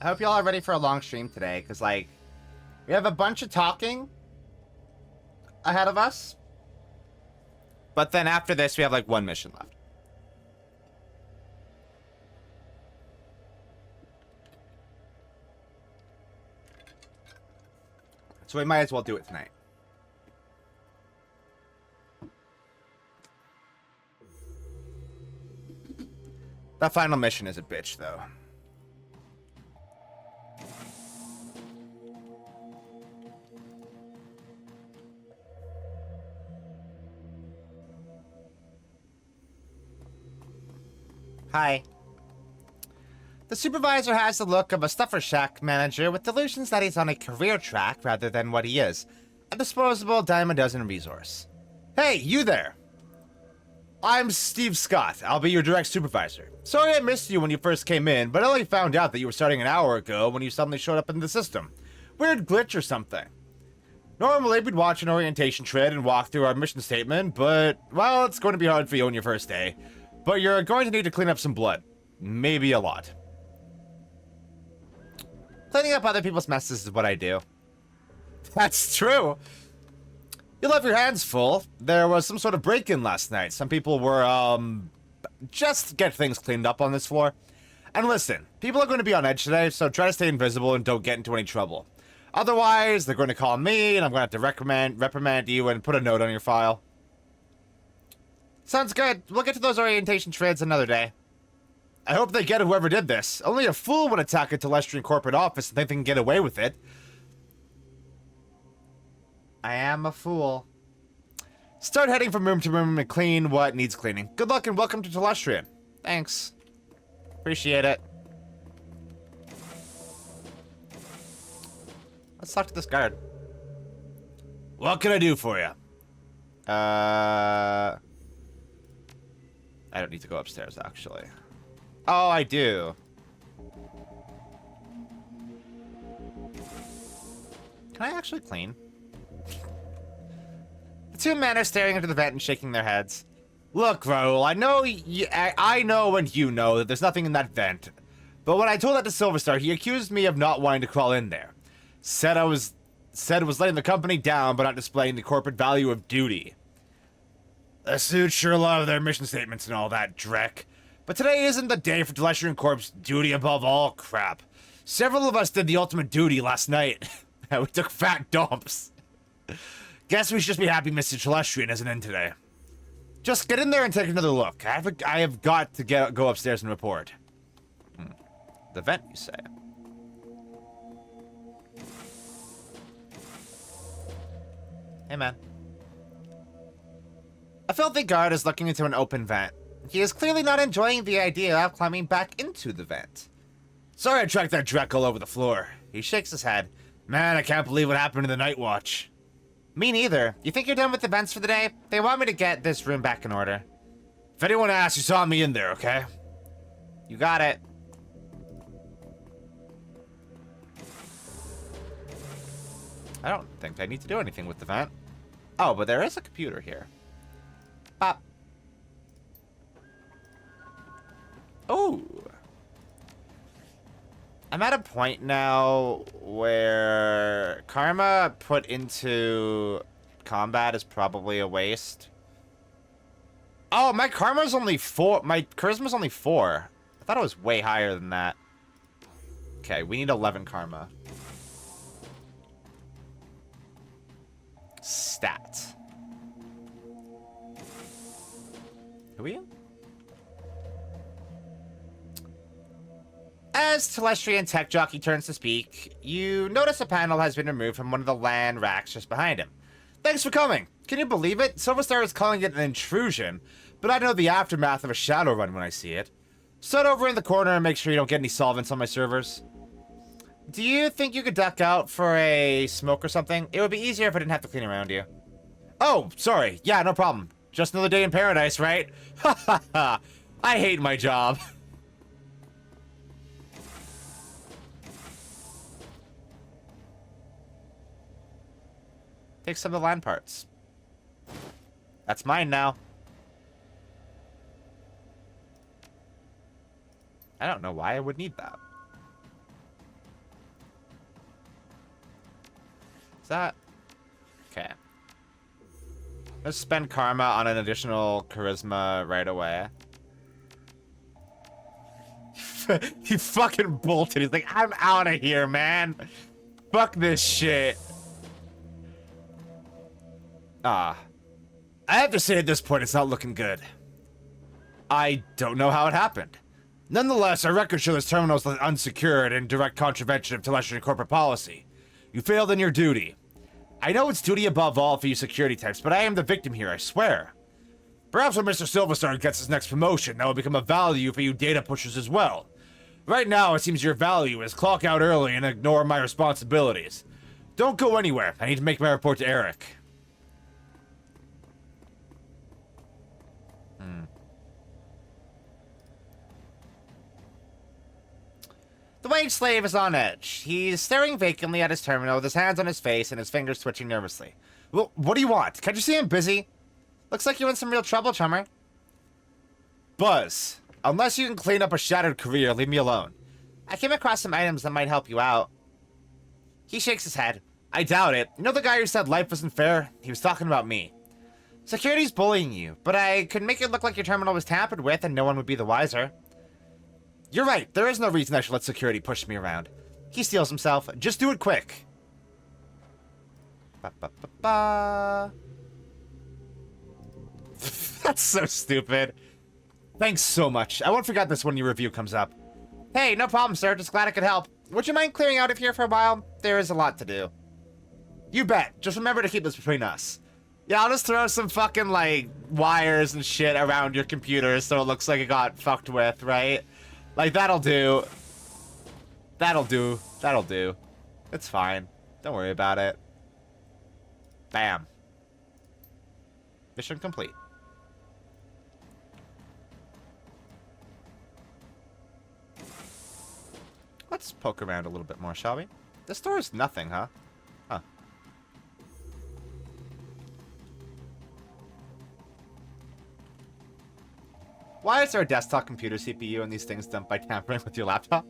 hope y'all are ready for a long stream today, because, like, we have a bunch of talking ahead of us. But then after this, we have, like, one mission left. So we might as well do it tonight. That final mission is a bitch, though. Hi. The supervisor has the look of a stuffer shack manager with delusions that he's on a career track rather than what he is, a disposable dime a dozen resource. Hey, you there! I'm Steve Scott. I'll be your direct supervisor. Sorry I missed you when you first came in, but I only found out that you were starting an hour ago when you suddenly showed up in the system. Weird glitch or something. Normally, we'd watch an orientation thread and walk through our mission statement, but, well, it's going to be hard for you on your first day. But you're going to need to clean up some blood. Maybe a lot. Cleaning up other people's messes is what I do. That's true. You'll have your hands full. There was some sort of break-in last night. Some people were, just get things cleaned up on this floor. And listen, people are going to be on edge today, so try to stay invisible and don't get into any trouble. Otherwise, they're going to call me, and I'm going to have to reprimand you and put a note on your file. Sounds good. We'll get to those orientation threads another day. I hope they get whoever did this. Only a fool would attack a Telestrian corporate office and think they can get away with it. I am a fool. Start heading from room to room and clean what needs cleaning. Good luck and welcome to Telestrian. Thanks. Appreciate it. Let's talk to this guard. What can I do for you? I don't need to go upstairs, actually. Oh, I do. Can I actually clean? The two men are staring into the vent and shaking their heads. Look, Raoul, I know and you know that there's nothing in that vent. But when I told that to Silverstar, he accused me of not wanting to crawl in there. Said it was letting the company down, but not displaying the corporate value of duty. The suits sure love their mission statements and all that dreck. But today isn't the day for Telestrian Corp's duty above all crap. Several of us did the ultimate duty last night. We took fat dumps. Guess we should just be happy Mr. Telestrian isn't in today. Just get in there and take another look. I have got to go upstairs and report. The vent, you say? Hey, man. A filthy guard is looking into an open vent. He is clearly not enjoying the idea of climbing back into the vent. Sorry I tracked that dreck all over the floor. He shakes his head. Man, I can't believe what happened in the night watch. Me neither. You think you're done with events for the day? They want me to get this room back in order. If anyone asks, you saw me in there, okay? You got it. I don't think I need to do anything with the vent. Oh, but there is a computer here. Pop. Oh. I'm at a point now where karma put into combat is probably a waste. Oh, my karma's only 4. My charisma's only 4. I thought it was way higher than that. Okay, we need 11 karma. Stats. Who are you? As Telestrian Tech Jockey turns to speak, you notice a panel has been removed from one of the LAN racks just behind him. Thanks for coming. Can you believe it? Silverstar is calling it an intrusion, but I know the aftermath of a Shadowrun when I see it. Sit over in the corner and make sure you don't get any solvents on my servers. Do you think you could duck out for a smoke or something? It would be easier if I didn't have to clean around you. Oh, sorry. Yeah, no problem. Just another day in paradise, right? Ha ha ha. I hate my job. Take some of the LAN parts. That's mine now. I don't know why I would need that. Is that... Okay. Let's spend karma on an additional charisma right away. He fucking bolted. He's like, I'm out of here, man. Fuck this shit. I have to say at this point, it's not looking good. I don't know how it happened. Nonetheless, our records show this terminal is unsecured in direct contravention of Telestrian corporate policy. You failed in your duty. I know it's duty above all for you security types, but I am the victim here, I swear. Perhaps when Mr. Silverstar gets his next promotion, that will become a value for you data pushers as well. Right now, it seems your value is clock out early and ignore my responsibilities. Don't go anywhere. I need to make my report to Eric. The wage slave is on edge. He's staring vacantly at his terminal with his hands on his face and his fingers twitching nervously. Well, what do you want? Can't you see I'm busy? Looks like you're in some real trouble, chummer. Buzz, unless you can clean up a shattered career, leave me alone. I came across some items that might help you out. He shakes his head. I doubt it. You know the guy who said life wasn't fair? He was talking about me. Security's bullying you, but I could make it look like your terminal was tampered with and no one would be the wiser. You're right. There is no reason I should let security push me around. He steals himself. Just do it quick. Ba-ba-ba-ba. That's so stupid. Thanks so much. I won't forget this when your review comes up. Hey, no problem, sir. Just glad I could help. Would you mind clearing out of here for a while? There is a lot to do. You bet. Just remember to keep this between us. Yeah, I'll just throw some fucking, like, wires and shit around your computer so it looks like it got fucked with, right? Like, that'll do. That'll do. That'll do. It's fine. Don't worry about it. Bam. Mission complete. Let's poke around a little bit more, shall we? This door is nothing, huh? Huh. Why is there a desktop computer CPU and these things done by tampering with your laptop?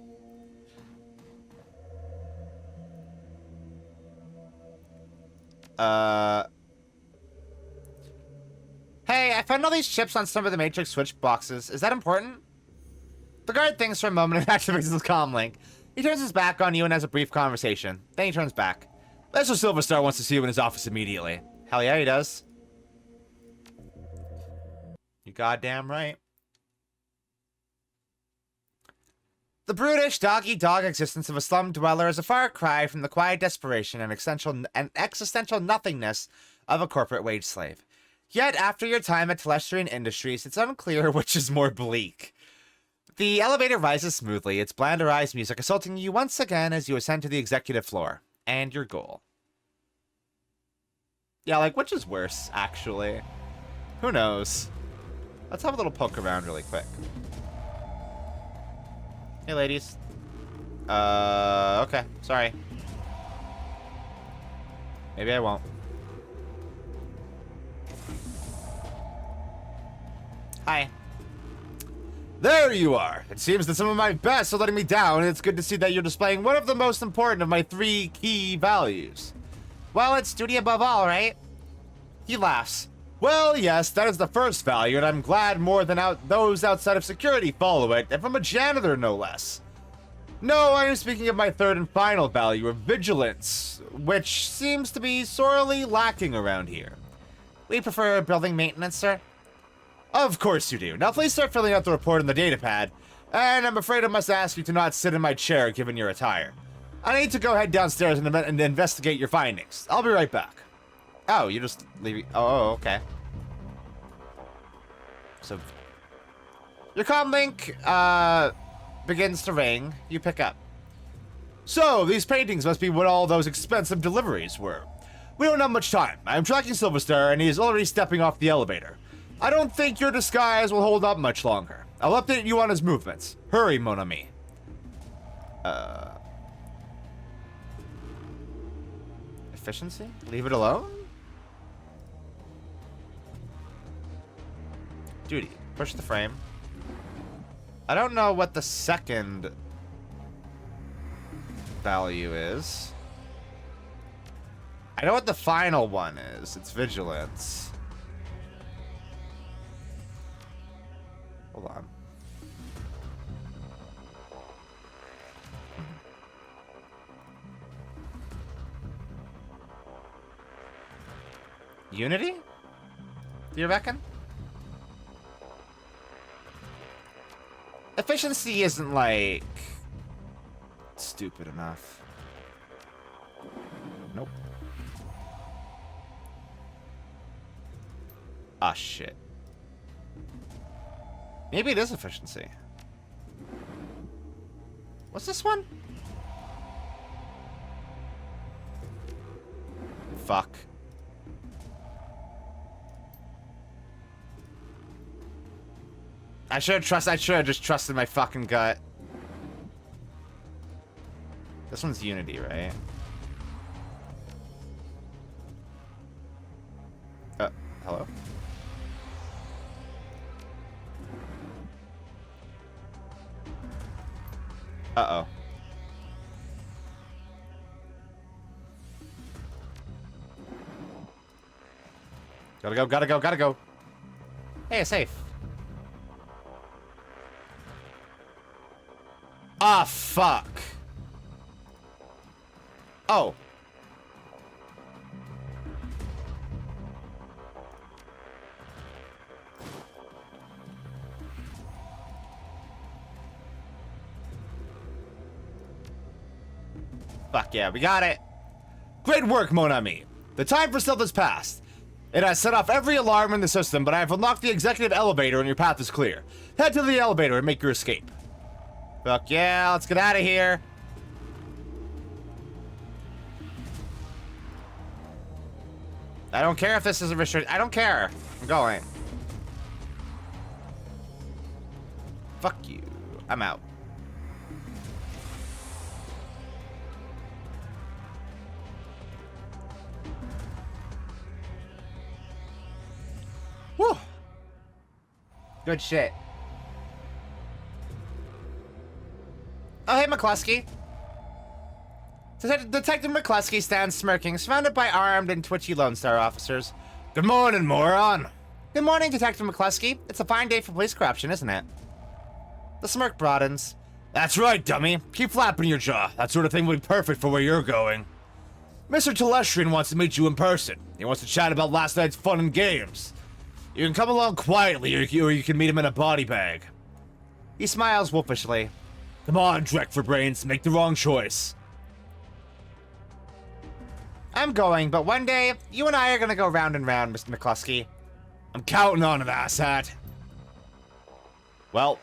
Hey, I found all these chips on some of the Matrix switch boxes. Is that important? The guard thinks for a moment and activates his comm link. He turns his back on you and has a brief conversation. Then he turns back. Mr. Silverstar wants to see you in his office immediately. Hell yeah, he does. You goddamn right. The brutish, dog-eat-dog existence of a slum dweller is a far cry from the quiet desperation and existential nothingness of a corporate wage slave. Yet, after your time at Telestrian Industries, it's unclear which is more bleak. The elevator rises smoothly, its blanderized music assaulting you once again as you ascend to the executive floor. And your goal. Yeah, like, which is worse, actually? Who knows? Let's have a little poke around really quick. Hey, ladies. Okay. Sorry. Maybe I won't. Hi. There you are. It seems that some of my best are letting me down, and it's good to see that you're displaying one of the most important of my 3 key values. Well, it's duty above all, right? He laughs. Well, yes, that is the first value, and I'm glad more than those outside of security follow it, and from a janitor, no less. No, I am speaking of my third and final value of vigilance, which seems to be sorely lacking around here. We prefer building maintenance, sir? Of course you do. Now please start filling out the report on the datapad, and I'm afraid I must ask you to not sit in my chair given your attire. I need to go head downstairs and investigate your findings. I'll be right back. Oh, you just leave. Oh, okay. So, your comm link begins to ring. You pick up. So, these paintings must be what all those expensive deliveries were. We don't have much time. I'm tracking Silverstar, and he is already stepping off the elevator. I don't think your disguise will hold up much longer. I'll update you on his movements. Hurry, mon ami. Efficiency? Leave it alone? Duty. Push the frame. I don't know what the second value is. I know what the final one is. It's vigilance. Hold on. Unity? Do you reckon? Efficiency isn't, like, stupid enough. Nope. Ah, shit. Maybe it is efficiency. What's this one? Fuck. I should have just trusted my fucking gut. This one's Unity, right? Hello? Uh-oh. Gotta go, gotta go, gotta go. Hey, it's safe. Ah, fuck. Oh. Fuck yeah, we got it. Great work, mon ami. The time for stealth has passed. It has set off every alarm in the system, but I have unlocked the executive elevator and your path is clear. Head to the elevator and make your escape. Fuck yeah, let's get out of here. I don't care if this is a restrict. I don't care. I'm going. Fuck you. I'm out. Whew. Good shit. Oh, hey, McCluskey. Detective McCluskey stands smirking, surrounded by armed and twitchy Lone Star officers. Good morning, moron. Good morning, Detective McCluskey. It's a fine day for police corruption, isn't it? The smirk broadens. That's right, dummy. Keep flapping your jaw. That sort of thing would be perfect for where you're going. Mr. Telestrian wants to meet you in person. He wants to chat about last night's fun and games. You can come along quietly, or you can meet him in a body bag. He smiles wolfishly. Come on, Drek for brains, make the wrong choice. I'm going, but one day, you and I are gonna go round and round, Mr. McCluskey. I'm counting on it, asshat. Well.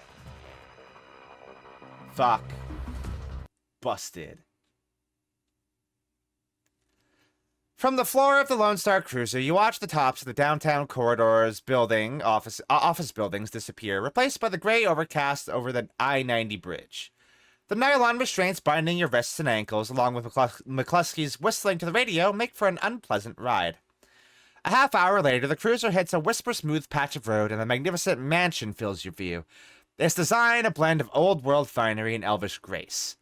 Fuck. Busted. From the floor of the Lone Star Cruiser, you watch the tops of the downtown corridors, office buildings disappear, replaced by the gray overcast over the I-90 bridge. The nylon restraints binding your wrists and ankles, along with McCluskey's whistling to the radio, make for an unpleasant ride. A half hour later, the cruiser hits a whisper-smooth patch of road, and a magnificent mansion fills your view. Its design a blend of old-world finery and elvish grace.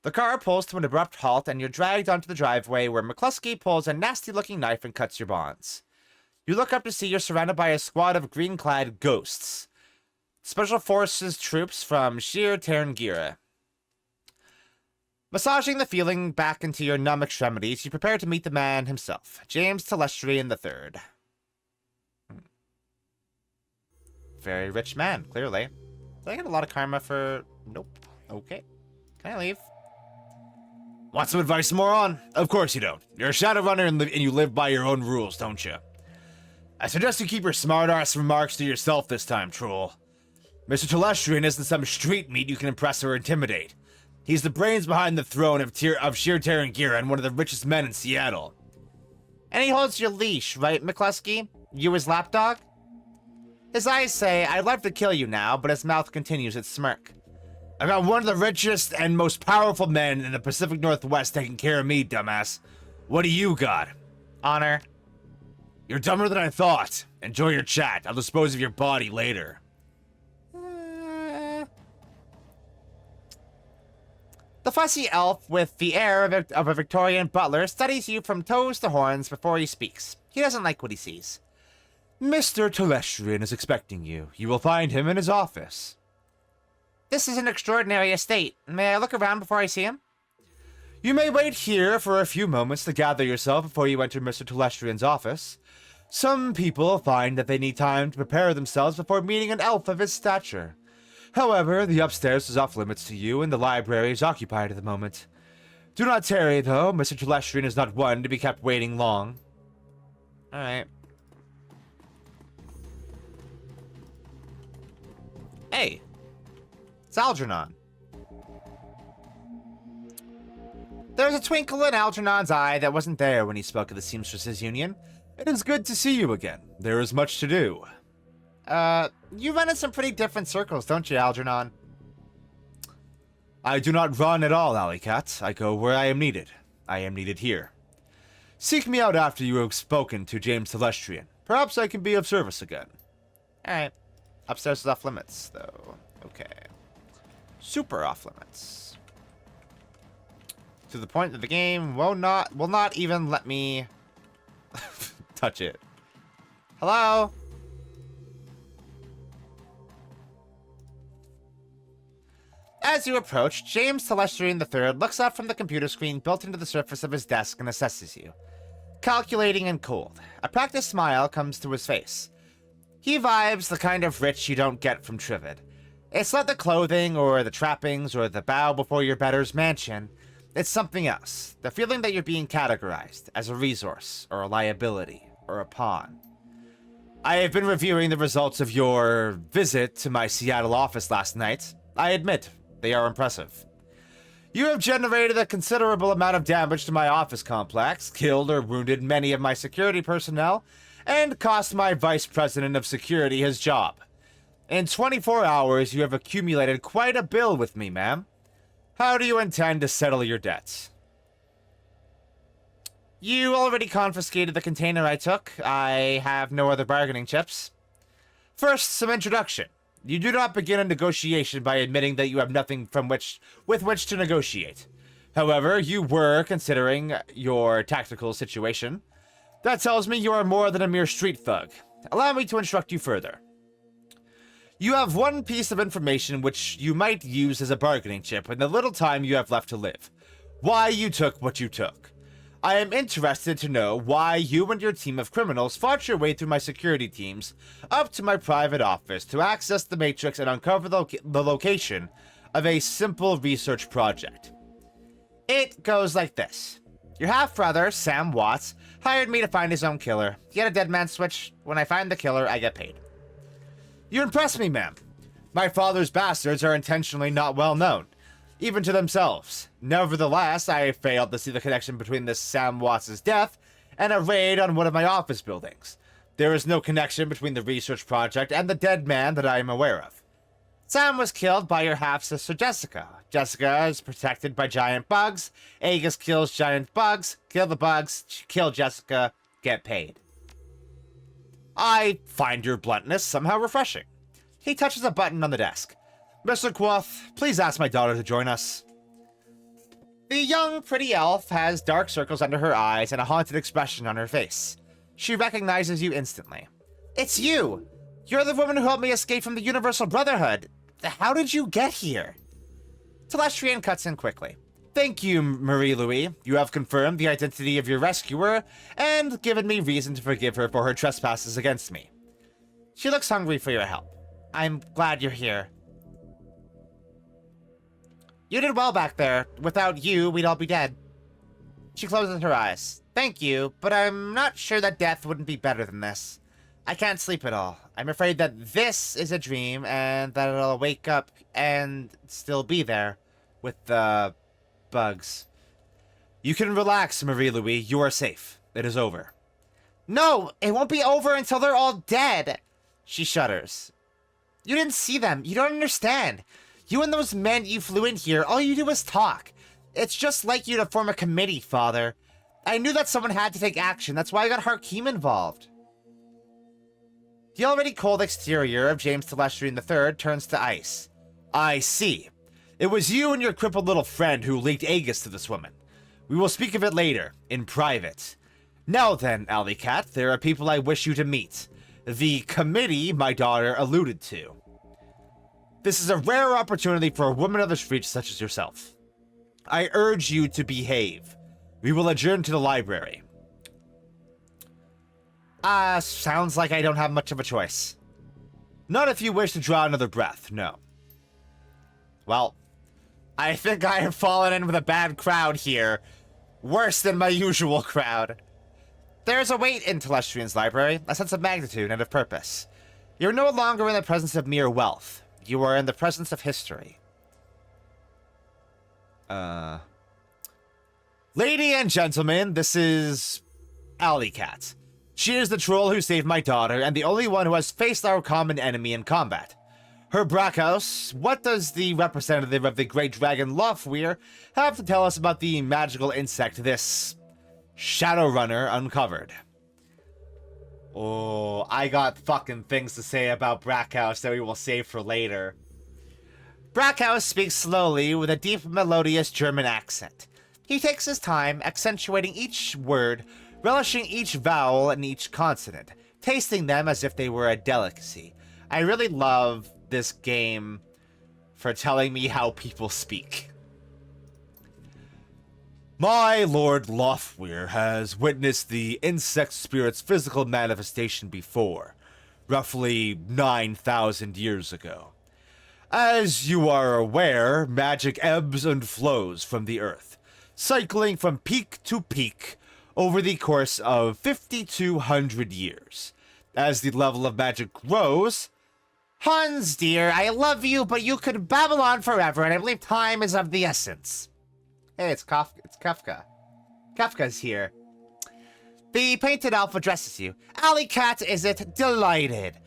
The car pulls to an abrupt halt, and you're dragged onto the driveway, where McCluskey pulls a nasty-looking knife and cuts your bonds. You look up to see you're surrounded by a squad of green-clad ghosts. Special Forces troops from Shir Terengira. Massaging the feeling back into your numb extremities, you prepare to meet the man himself, James Telestrian III. Very rich man, clearly. Did I get a lot of karma for... Nope. Okay. Can I leave? Want some advice, moron? Of course you don't. You're a Shadowrunner and you live by your own rules, don't you? I suggest you keep your smart-ass remarks to yourself this time, troll. Mr. Telestrian isn't some street meat you can impress or intimidate. He's the brains behind the throne of Shir Terengira and one of the richest men in Seattle. And he holds your leash, right, McCluskey? You his lapdog? His eyes say, I'd love to kill you now, but his mouth continues its smirk. I got one of the richest and most powerful men in the Pacific Northwest taking care of me, dumbass. What do you got? Honor. You're dumber than I thought. Enjoy your chat. I'll dispose of your body later. The fussy elf with the air of a Victorian butler studies you from toes to horns before he speaks. He doesn't like what he sees. Mr. Telestrian is expecting you. You will find him in his office. This is an extraordinary estate. May I look around before I see him? You may wait here for a few moments to gather yourself before you enter Mr. Telestrian's office. Some people find that they need time to prepare themselves before meeting an elf of his stature. However, the upstairs is off limits to you, and the library is occupied at the moment. Do not tarry, though. Mr. Telestrian is not one to be kept waiting long. Alright. Hey! It's Algernon. There was a twinkle in Algernon's eye that wasn't there when he spoke of the Seamstresses Union. It is good to see you again. There is much to do. You run in some pretty different circles, don't you, Algernon? I do not run at all, Alleycat. I go where I am needed. I am needed here. Seek me out after you have spoken to James Telestrian. Perhaps I can be of service again. Alright. Upstairs is off limits, though. Okay. Super off limits. To the point that the game will not even let me touch it. Hello? As you approach, James Telestrian III looks up from the computer screen built into the surface of his desk and assesses you. Calculating and cold. A practiced smile comes to his face. He vibes the kind of rich you don't get from Trivid. It's not the clothing or the trappings or the bow before your better's mansion. It's something else. The feeling that you're being categorized as a resource or a liability or a pawn. I have been reviewing the results of your visit to my Seattle office last night. I admit, they are impressive. You have generated a considerable amount of damage to my office complex, killed or wounded many of my security personnel, and cost my vice president of security his job. In 24 hours, you have accumulated quite a bill with me, ma'am. How do you intend to settle your debts? You already confiscated the container I took. I have no other bargaining chips. First, some introduction. You do not begin a negotiation by admitting that you have nothing with which to negotiate. However, you were considering your tactical situation. That tells me you are more than a mere street thug. Allow me to instruct you further. You have one piece of information which you might use as a bargaining chip in the little time you have left to live. Why you took what you took. I am interested to know why you and your team of criminals fought your way through my security teams up to my private office to access the Matrix and uncover the location of a simple research project. It goes like this. Your half-brother, Sam Watts, hired me to find his own killer. He had a dead man switch. When I find the killer, I get paid. You impress me, ma'am. My father's bastards are intentionally not well known, even to themselves. Nevertheless, I failed to see the connection between this Sam Watts' death and a raid on one of my office buildings. There is no connection between the research project and the dead man that I am aware of. Sam was killed by your half-sister Jessica. Jessica is protected by giant bugs. Aegis kills giant bugs. Kill the bugs. Kill Jessica. Get paid. I find your bluntness somehow refreshing. He touches a button on the desk. Mr. Quoth, please ask my daughter to join us. The young, pretty elf has dark circles under her eyes and a haunted expression on her face. She recognizes you instantly. It's you! You're the woman who helped me escape from the Universal Brotherhood. How did you get here? Telestrian cuts in quickly. Thank you, Marie-Louis. You have confirmed the identity of your rescuer and given me reason to forgive her for her trespasses against me. She looks hungry for your help. I'm glad you're here. You did well back there. Without you, we'd all be dead. She closes her eyes. Thank you, but I'm not sure that death wouldn't be better than this. I can't sleep at all. I'm afraid that this is a dream and that I'll wake up and still be there with the bugs. You can relax, Marie-Louis. You are safe. It is over. No, it won't be over until they're all dead. She shudders. You didn't see them. You don't understand. You and those men you flew in here, all you do is talk. It's just like you to form a committee, Father. I knew that someone had to take action. That's why I got Hakeem involved. The already cold exterior of James Telestrian III turns to ice. I see. It was you and your crippled little friend who leaked Aegis to this woman. We will speak of it later, in private. Now then, Alley Cat, there are people I wish you to meet. The committee my daughter alluded to. This is a rare opportunity for a woman of the streets such as yourself. I urge you to behave. We will adjourn to the library. Sounds like I don't have much of a choice. Not if you wish to draw another breath, no. Well, I think I have fallen in with a bad crowd here. Worse than my usual crowd. There's a weight in Telestrian's library, a sense of magnitude and of purpose. You're no longer in the presence of mere wealth. You are in the presence of history. Lady and gentlemen, this is Alley Cat. She is the troll who saved my daughter, and the only one who has faced our common enemy in combat. Her Brackhouse, what does the representative of the great dragon Lofweir have to tell us about the magical insect this Shadowrunner uncovered? Oh, I got fucking things to say about Brackhouse that we will save for later. Brackhouse speaks slowly with a deep, melodious German accent. He takes his time, accentuating each word, relishing each vowel and each consonant, tasting them as if they were a delicacy. I really love this game for telling me how people speak. My Lord Lofweir has witnessed the insect spirit's physical manifestation before, roughly 9,000 years ago. As you are aware, magic ebbs and flows from the earth, cycling from peak to peak over the course of 5,200 years. As the level of magic grows... Hans, dear, I love you, but you could babble on forever, and I believe time is of the essence. Hey, it's Kafka. Kafka's here. The painted elf addresses you. Alley Cat, is it? Delighted.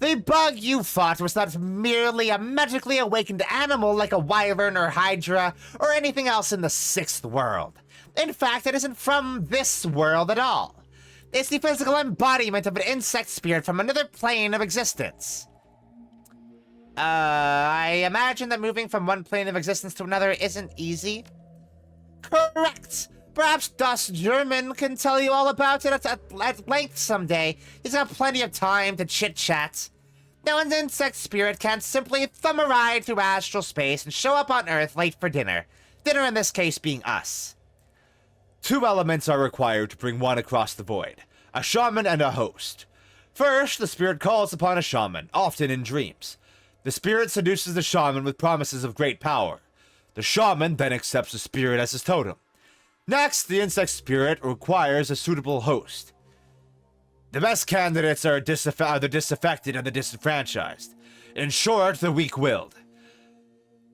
The bug you fought was not merely a magically awakened animal like a wyvern or hydra or anything else in the sixth world. In fact, it isn't from this world at all. It's the physical embodiment of an insect spirit from another plane of existence. I imagine that moving from one plane of existence to another isn't easy. Correct! Perhaps Das German can tell you all about it at length someday. He's got plenty of time to chit-chat. Now an insect spirit can't simply thumb a ride through astral space and show up on Earth late for dinner. Dinner in this case being us. 2 elements are required to bring one across the void. A shaman and a host. First, the spirit calls upon a shaman, often in dreams. The spirit seduces the shaman with promises of great power. The shaman then accepts the spirit as his totem. Next, the insect spirit requires a suitable host. The best candidates are the disaffected and the disenfranchised. In short, the weak-willed.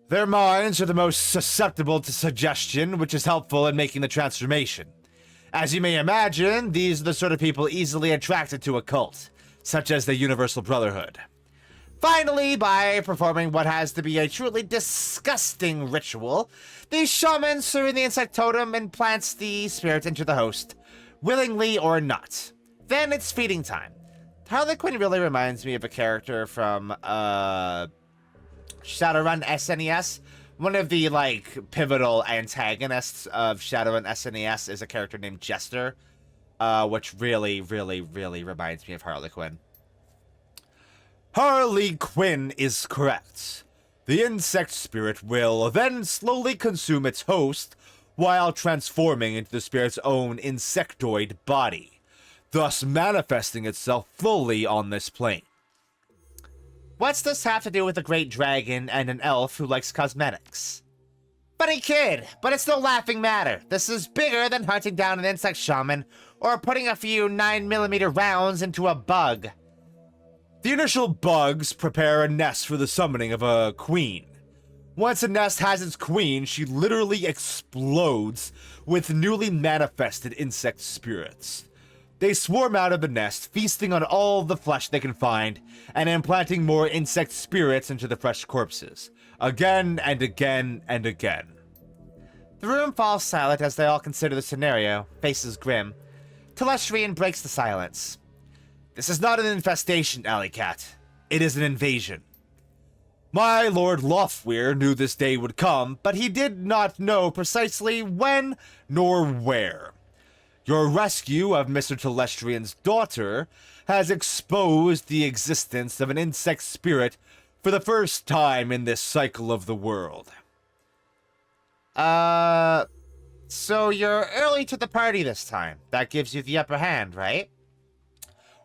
Their minds are the most susceptible to suggestion, which is helpful in making the transformation. As you may imagine, these are the sort of people easily attracted to a cult, such as the Universal Brotherhood. Finally, by performing what has to be a truly disgusting ritual, the shaman serving the insect totem implants the spirit into the host, willingly or not. Then it's feeding time. Harlequin really reminds me of a character from Shadowrun SNES. One of the, pivotal antagonists of Shadowrun SNES is a character named Jester, which really, really, really reminds me of Harlequin. Harley Quinn is correct. The insect spirit will then slowly consume its host while transforming into the spirit's own insectoid body, thus manifesting itself fully on this plane. What's this have to do with a great dragon and an elf who likes cosmetics? Funny kid, but it's no laughing matter. This is bigger than hunting down an insect shaman or putting a few 9mm rounds into a bug. The initial bugs prepare a nest for the summoning of a queen. Once a nest has its queen, she literally explodes with newly manifested insect spirits. They swarm out of the nest, feasting on all the flesh they can find, and implanting more insect spirits into the fresh corpses. Again and again and again. The room falls silent as they all consider the scenario, faces grim. Telestrian breaks the silence. This is not an infestation, Alley Cat. It is an invasion. My Lord Lothweir knew this day would come, but he did not know precisely when nor where. Your rescue of Mr. Telestrian's daughter has exposed the existence of an insect spirit for the first time in this cycle of the world. So you're early to the party this time. That gives you the upper hand, right?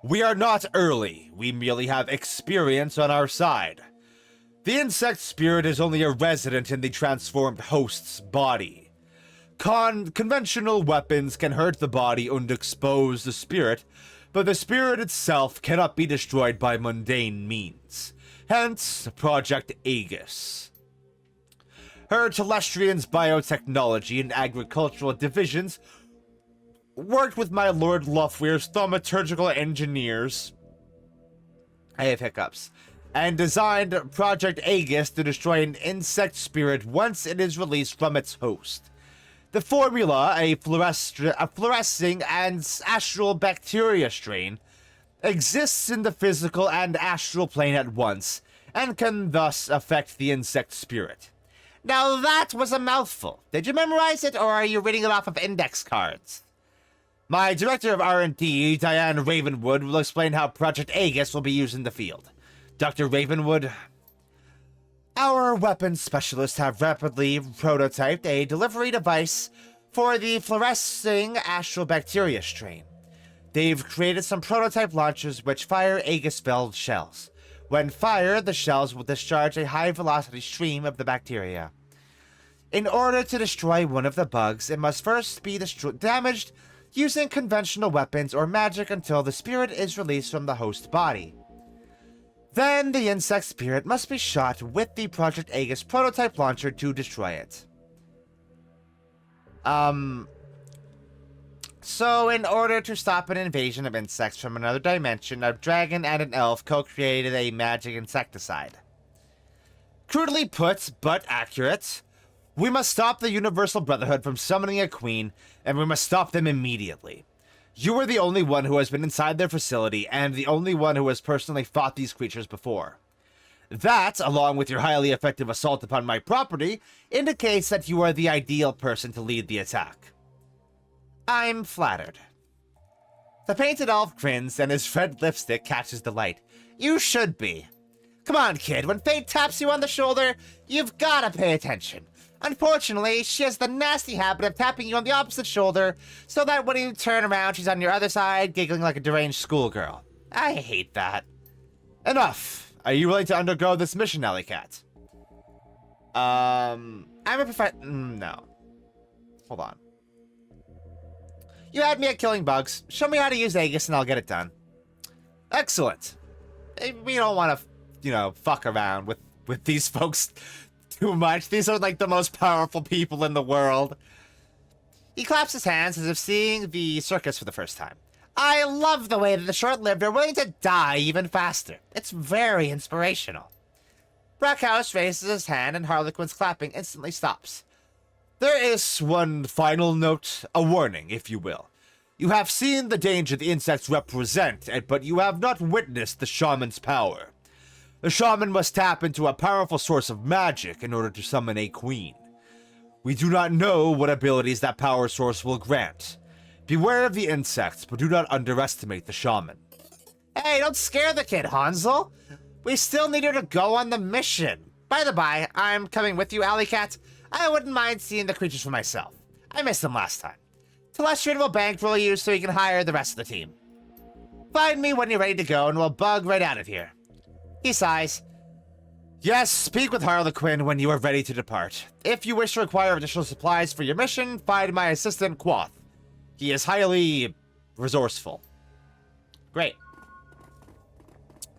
We are not early. We merely have experience on our side. The insect spirit is only a resident in the transformed host's body. Conventional weapons can hurt the body and expose the spirit, but the spirit itself cannot be destroyed by mundane means. Hence, Project Aegis. Her Telestrian's biotechnology and agricultural divisions worked with my Lord Lothweir's thaumaturgical engineers. I have hiccups. And designed Project Aegis to destroy an insect spirit once it is released from its host. The formula, a fluorescing and astral bacteria strain, exists in the physical and astral plane at once, and can thus affect the insect spirit. Now that was a mouthful. Did you memorize it, or are you reading it off of index cards? My director of R&D, Diane Ravenwood, will explain how Project Aegis will be used in the field. Dr. Ravenwood, our weapons specialists have rapidly prototyped a delivery device for the fluorescing astral bacteria strain. They've created some prototype launchers which fire Aegis-filled shells. When fired, the shells will discharge a high-velocity stream of the bacteria. In order to destroy one of the bugs, it must first be damaged using conventional weapons or magic until the spirit is released from the host body. Then the insect spirit must be shot with the Project Aegis prototype launcher to destroy it. So in order to stop an invasion of insects from another dimension, a dragon and an elf co-created a magic insecticide. Crudely put, but accurate, we must stop the Universal Brotherhood from summoning a queen, and we must stop them immediately. You are the only one who has been inside their facility, and the only one who has personally fought these creatures before. That, along with your highly effective assault upon my property, indicates that you are the ideal person to lead the attack. I'm flattered. The painted elf grins, and his red lipstick catches the light. You should be. Come on, kid, when fate taps you on the shoulder, you've gotta pay attention. Unfortunately, she has the nasty habit of tapping you on the opposite shoulder, so that when you turn around, she's on your other side, giggling like a deranged schoolgirl. I hate that. Enough. Are you willing to undergo this mission, Alley Cat? I'm a no. Hold on. You had me at killing bugs. Show me how to use Aegis and I'll get it done. Excellent. We don't want to, fuck around with these folks too much. These are like the most powerful people in the world. He claps his hands as if seeing the circus for the first time. I love the way that the short-lived are willing to die even faster. It's very inspirational. Brackhouse raises his hand and Harlequin's clapping instantly stops. There is one final note, a warning, if you will. You have seen the danger the insects represent, but you have not witnessed the shaman's power. The shaman must tap into a powerful source of magic in order to summon a queen. We do not know what abilities that power source will grant. Beware of the insects, but do not underestimate the shaman. Hey, don't scare the kid, Hansel. We still need her to go on the mission. By the by, I'm coming with you, Alley Cat. I wouldn't mind seeing the creatures for myself. I missed them last time. Telestrian will bankroll you so you can hire the rest of the team. Find me when you're ready to go and we'll bug right out of here. He sighs. Yes, speak with Harlequin when you are ready to depart. If you wish to require additional supplies for your mission, find my assistant Quoth. He is highly resourceful. Great.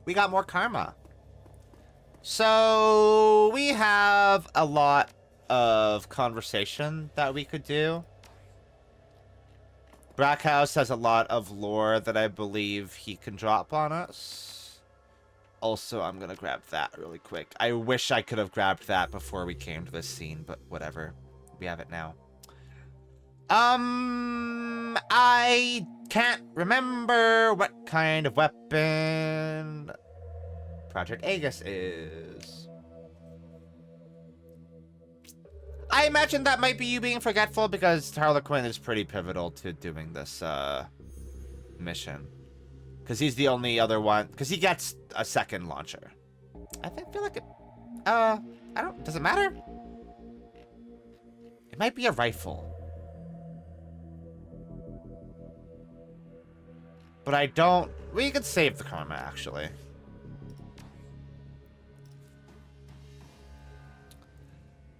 We got more karma. So we have a lot of conversation that we could do. Brackhouse has a lot of lore that I believe he can drop on us. Also, I'm gonna grab that really quick. I wish I could have grabbed that before we came to this scene, but whatever. We have it now. I can't remember what kind of weapon Project Aegis is. I imagine that might be you being forgetful because Harlequin is pretty pivotal to doing this mission. Because he's the only other one. Because he gets a second launcher. feel like it... I don't... Does it matter? It might be a rifle. But I don't... We could save the karma, actually.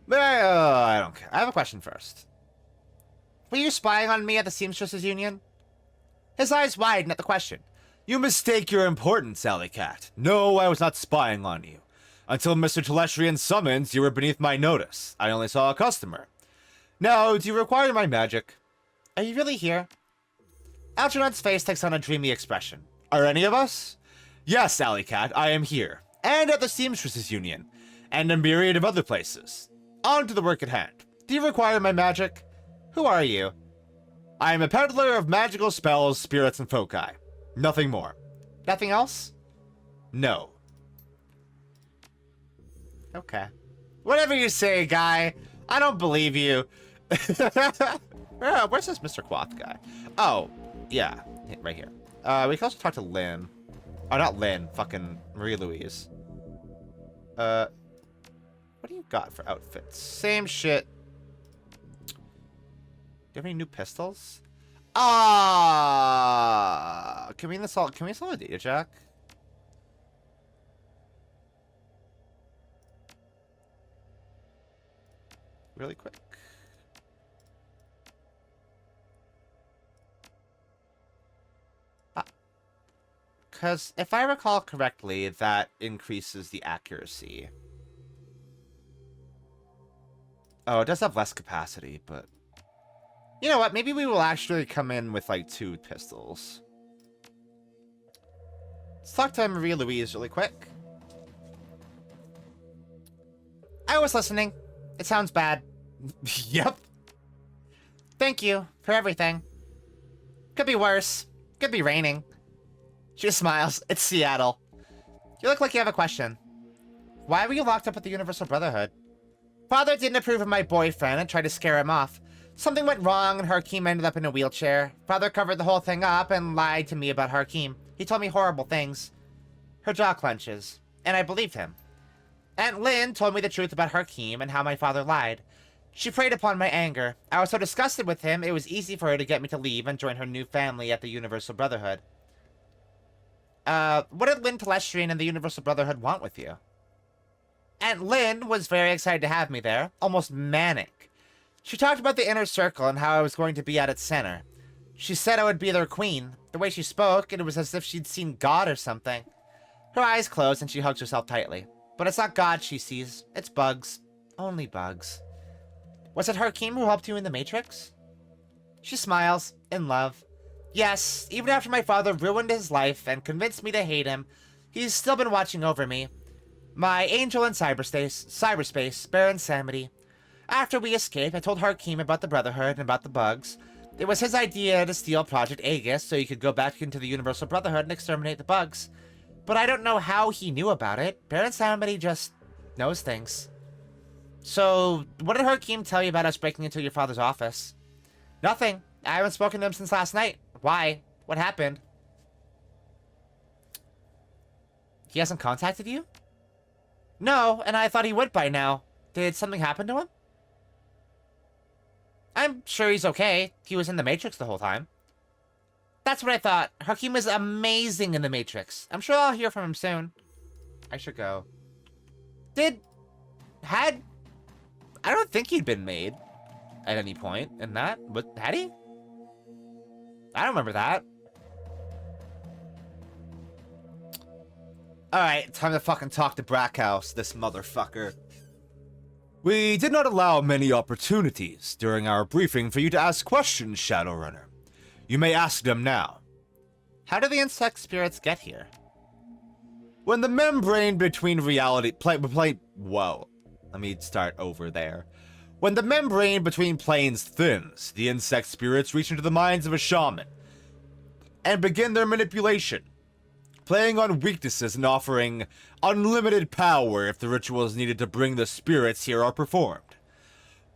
But I don't care. I have a question first. Were you spying on me at the Seamstresses Union? His eyes widen at the question. You mistake your importance, Alley Cat. No, I was not spying on you. Until Mr. Telestrian's summons, you were beneath my notice. I only saw a customer. Now, do you require my magic? Are you really here? Algernon's face takes on a dreamy expression. Are any of us? Yes, Alley Cat, I am here. And at the Seamstresses Union. And a myriad of other places. On to the work at hand. Do you require my magic? Who are you? I am a peddler of magical spells, spirits, and foci. Nothing more. Nothing else? No. Okay. Whatever you say, guy. I don't believe you. Where's this Mr. Quoth guy? Oh, yeah. Right here. We can also talk to Lynn. Oh, not Lynn. Fucking Marie-Louise. What do you got for outfits? Same shit. Do you have any new pistols? Can we install a data jack? Really quick. Because if I recall correctly, that increases the accuracy. Oh, it does have less capacity, but... You know what? Maybe we will actually come in with, like, 2 pistols. Let's talk to Marie-Louise really quick. I was listening. It sounds bad. Yep. Thank you for everything. Could be worse. Could be raining. She smiles. It's Seattle. You look like you have a question. Why were you locked up at the Universal Brotherhood? Father didn't approve of my boyfriend and tried to scare him off. Something went wrong and Hakeem ended up in a wheelchair. Father covered the whole thing up and lied to me about Hakeem. He told me horrible things. Her jaw clenches, and I believed him. Aunt Lynn told me the truth about Hakeem and how my father lied. She preyed upon my anger. I was so disgusted with him, it was easy for her to get me to leave and join her new family at the Universal Brotherhood. What did Lynn Telestrian and the Universal Brotherhood want with you? Aunt Lynn was very excited to have me there, almost manic. She talked about the inner circle and how I was going to be at its center. She said I would be their queen. The way she spoke, it was as if she'd seen God or something. Her eyes closed and she hugs herself tightly. But it's not God she sees. It's bugs. Only bugs. Was it Hakeem who helped you in the Matrix? She smiles, in love. Yes, even after my father ruined his life and convinced me to hate him, he's still been watching over me. My angel in cyberspace, Baron Samity. After we escaped, I told Hakeem about the Brotherhood and about the bugs. It was his idea to steal Project Aegis so he could go back into the Universal Brotherhood and exterminate the bugs. But I don't know how he knew about it. Baron Samity just knows things. So, what did Hakeem tell you about us breaking into your father's office? Nothing. I haven't spoken to him since last night. Why? What happened? He hasn't contacted you? No, and I thought he would by now. Did something happen to him? I'm sure he's okay. He was in the Matrix the whole time. That's what I thought. Hakeem was amazing in the Matrix. I'm sure I'll hear from him soon. I should go. I don't think he'd been made at any point in that. But had he? I don't remember that. Alright, time to fucking talk to Brackhouse, this motherfucker. We did not allow many opportunities during our briefing for you to ask questions, Shadowrunner. You may ask them now. How do the insect spirits get here? When the membrane between reality... Whoa. Let me start over there. When the membrane between planes thins, the insect spirits reach into the minds of a shaman and begin their manipulation, playing on weaknesses and offering unlimited power if the rituals needed to bring the spirits here are performed.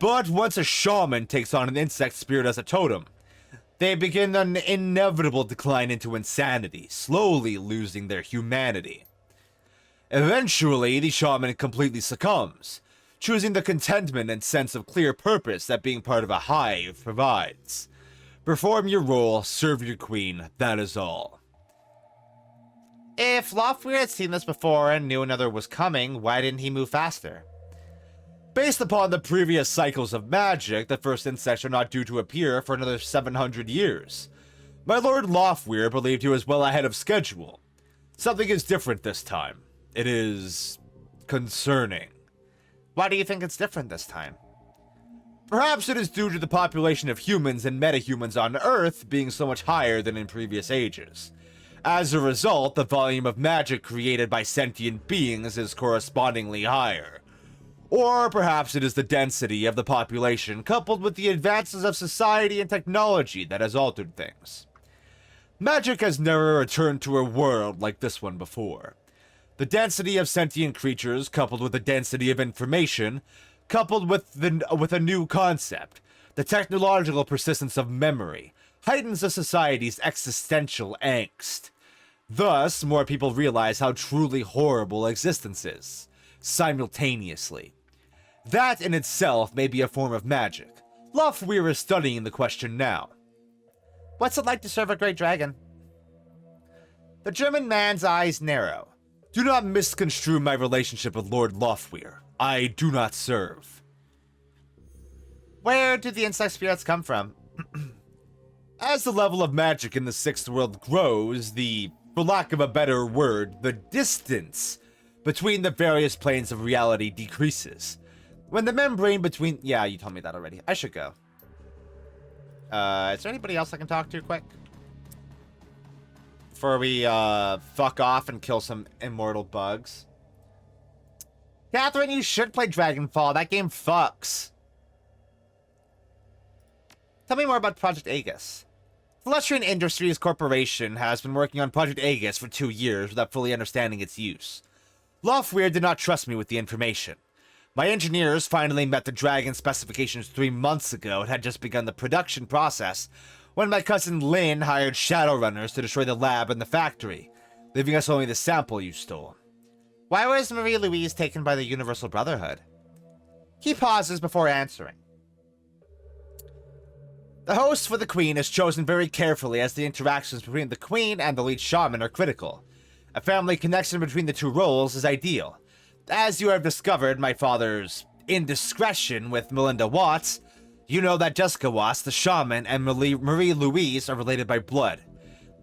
But once a shaman takes on an insect spirit as a totem, they begin an inevitable decline into insanity, slowly losing their humanity. Eventually, the shaman completely succumbs, choosing the contentment and sense of clear purpose that being part of a hive provides. Perform your role, serve your queen, that is all. If Loftweir had seen this before and knew another was coming, why didn't he move faster? Based upon the previous cycles of magic, the first insects are not due to appear for another 700 years. My Lord Loftweir believed he was well ahead of schedule. Something is different this time. It is concerning. Why do you think it's different this time? Perhaps it is due to the population of humans and metahumans on Earth being so much higher than in previous ages. As a result, the volume of magic created by sentient beings is correspondingly higher. Or perhaps it is the density of the population coupled with the advances of society and technology that has altered things. Magic has never returned to a world like this one before. The density of sentient creatures coupled with the density of information, coupled with a new concept, the technological persistence of memory, heightens a society's existential angst. Thus, more people realize how truly horrible existence is, simultaneously. That in itself may be a form of magic. Loftweir is studying the question now. What's it like to serve a great dragon? The German man's eyes narrow. Do not misconstrue my relationship with Lord Loftweir. I do not serve. Where do the insect spirits come from? As the level of magic in the Sixth World grows, for lack of a better word, the distance between the various planes of reality decreases. When the membrane between... Yeah, you told me that already. I should go. Is there anybody else I can talk to quick? Before we, fuck off and kill some immortal bugs. Catherine, you should play Dragonfall. That game fucks. Tell me more about Project Aegis. Celestian Industries Corporation has been working on Project Aegis for 2 years without fully understanding its use. Loftweir did not trust me with the information. My engineers finally met the Dragon specifications 3 months ago and had just begun the production process when my cousin Lynn hired Shadowrunners to destroy the lab and the factory, leaving us only the sample you stole. Why was Marie-Louise taken by the Universal Brotherhood? He pauses before answering. The host for the Queen is chosen very carefully as the interactions between the Queen and the lead shaman are critical. A family connection between the two roles is ideal. As you have discovered my father's indiscretion with Melinda Watts, you know that Jessica Watts, the shaman, and Marie-Louise are related by blood.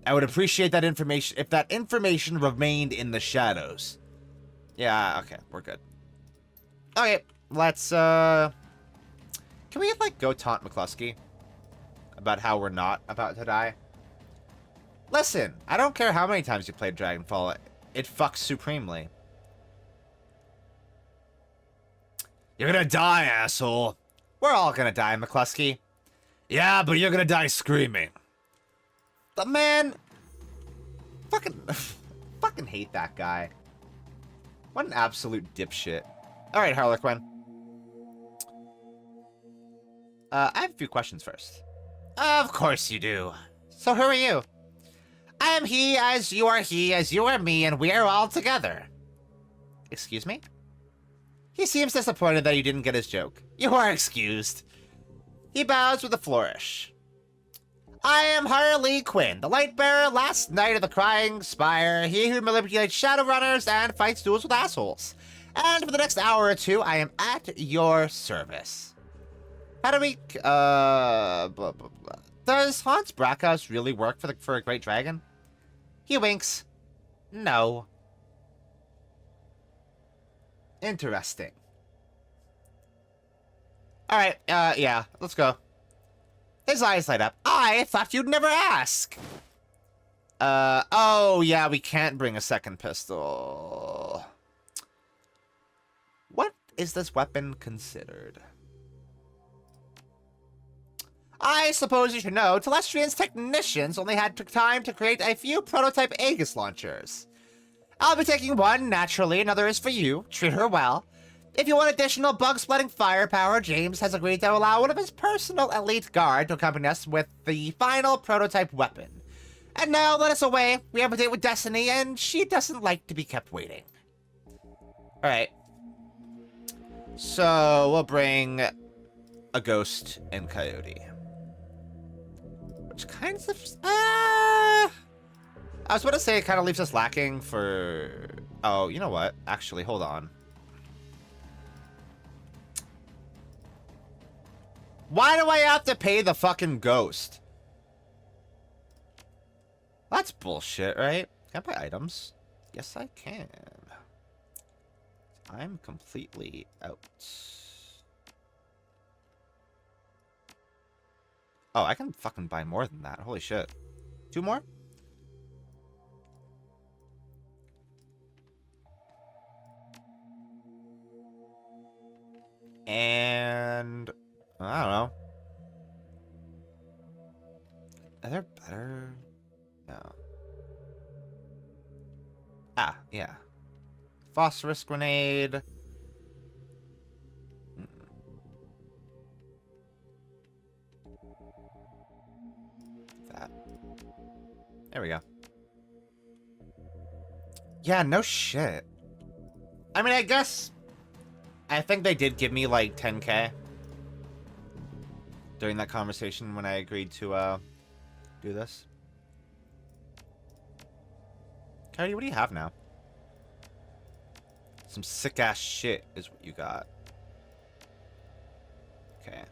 I would appreciate that information if that information remained in the shadows. Yeah, okay, we're good. Okay, let's, Can we, like, go taunt McCluskey about how we're not about to die? Listen, I don't care how many times you played Dragonfall, it fucks supremely. You're gonna die, asshole. We're all gonna die, McCluskey. Yeah, but you're gonna die screaming. The man... Fucking hate that guy. What an absolute dipshit. Alright, Harlequin. I have a few questions first. Of course you do. So who are you? I am he, as you are me, and we are all together. Excuse me? He seems disappointed that you didn't get his joke. You are excused. He bows with a flourish. I am Harley Quinn, the Lightbearer, last knight of the Crying Spire, he who manipulates Shadowrunners and fights duels with assholes. And for the next hour or two, I am at your service. How do we, blah, blah, blah. Does Hans Brackhaus really work for a great dragon? He winks. No. Interesting. Alright, yeah, let's go. His eyes light up. I thought you'd never ask. Oh, yeah, we can't bring a second pistol. What is this weapon considered? I suppose you should know, Telestrian's technicians only had time to create a few prototype Aegis launchers. I'll be taking one, naturally, another is for you. Treat her well. If you want additional bug-splitting firepower, James has agreed to allow one of his personal elite guard to accompany us with the final prototype weapon. And now, let us away. We have a date with Destiny, and she doesn't like to be kept waiting. Alright. So, we'll bring a ghost and coyote. Which kind of... I was about to say it kind of leaves us lacking for... Oh, you know what? Actually, hold on. Why do I have to pay the fucking ghost? That's bullshit, right? Can I buy items? Yes, I can. I'm completely out. Oh, I can fucking buy more than that. Holy shit. 2 more? And... I don't know. Are there better? No. Ah, yeah. Phosphorus grenade. That. There we go. Yeah, no shit. I mean, I guess... I think they did give me, like, 10k. During that conversation when I agreed to, do this. Cody, what do you have now? Some sick-ass shit is what you got. Okay.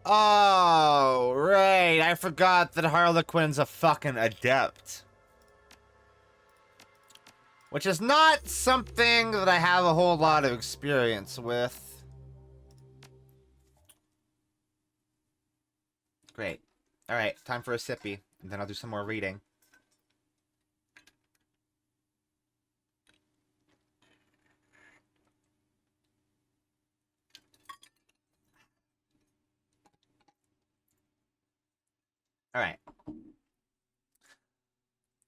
Oh, right. I forgot that Harlequin's a fucking adept. Which is not something that I have a whole lot of experience with. Great. Alright, time for a sippy, and then I'll do some more reading. Alright.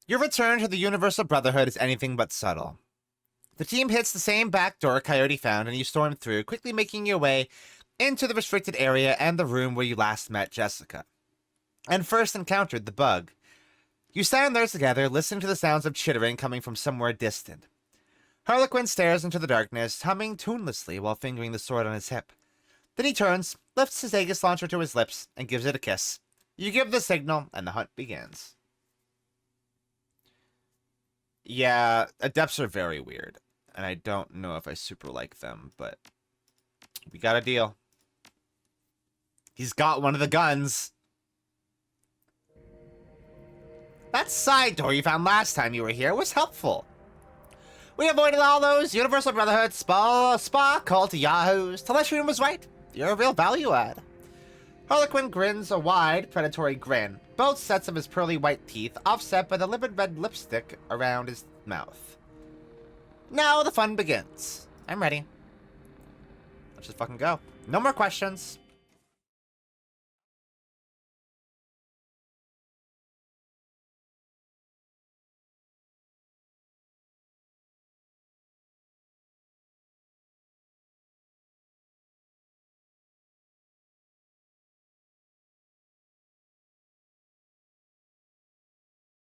Your return to the Universal Brotherhood is anything but subtle. The team hits the same back door Coyote found, and you storm through, quickly making your way into the restricted area and the room where you last met Jessica, and first encountered the bug. You stand there together, listening to the sounds of chittering coming from somewhere distant. Harlequin stares into the darkness, humming tunelessly while fingering the sword on his hip. Then he turns, lifts his Aegis launcher to his lips, and gives it a kiss. You give the signal, and the hunt begins. Yeah, adepts are very weird, and I don't know if I super like them, but we got a deal. He's got one of the guns. That side door you found last time you were here was helpful. We avoided all those Universal Brotherhood spa cult yahoos. Telestream was right. You're a real value add. Harlequin grins a wide, predatory grin, both sets of his pearly white teeth offset by the livid red lipstick around his mouth. Now the fun begins. I'm ready. Let's just fucking go. No more questions.